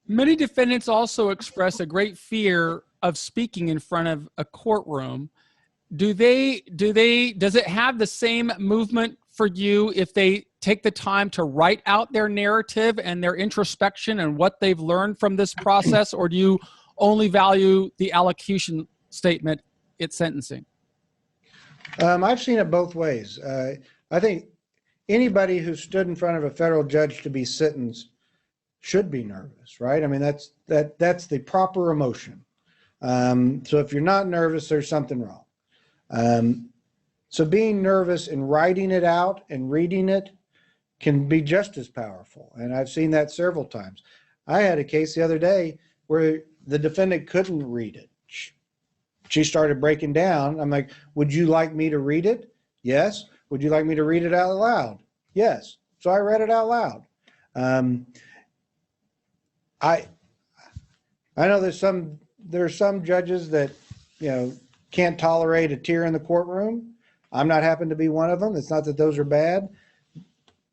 Many defendants also express a great fear of speaking in front of a courtroom. Does it have the same movement for you if they take the time to write out their narrative and their introspection and what they've learned from this process, or do you only value the allocution statement at sentencing? I've seen it both ways. I think anybody who stood in front of a federal judge to be sentenced should be nervous, right? I mean, that's the proper emotion. So if you're not nervous, there's something wrong. So being nervous and writing it out and reading it can be just as powerful. And I've seen that several times. I had a case the other day where the defendant couldn't read it. She started breaking down. I'm like, would you like me to read it? Yes. Would you like me to read it out loud? Yes. So I read it out loud. I know there's some judges that, can't tolerate a tear in the courtroom. I'm not happen to be one of them. It's not that those are bad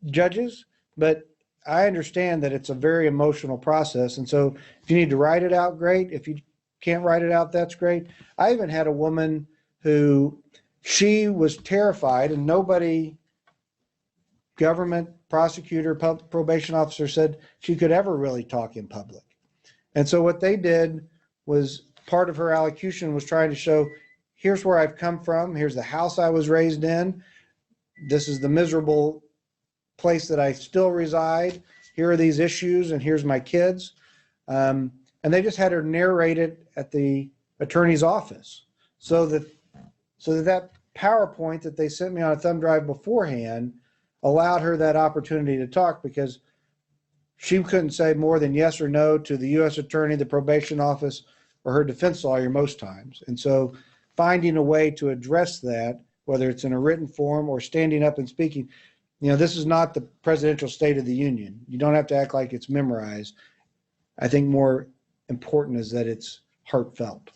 judges, but I understand that it's a very emotional process. And so if you need to write it out, great. If you can't write it out, that's great. I even had a woman who, she was terrified, and nobody, government, prosecutor, probation officer, said she could ever really talk in public. And so what they did was, part of her allocution was trying to show, here's where I've come from. Here's the house I was raised in. This is the miserable place that I still reside. Here are these issues, and here's my kids. And they just had her narrate it at the attorney's office, so that PowerPoint that they sent me on a thumb drive beforehand allowed her that opportunity to talk, because she couldn't say more than yes or no to the U.S. attorney, the probation office, or her defense lawyer most times. And so finding a way to address that, whether it's in a written form or standing up and speaking, this is not the presidential State of the Union. You don't have to act like it's memorized. I think more important is that it's heartfelt.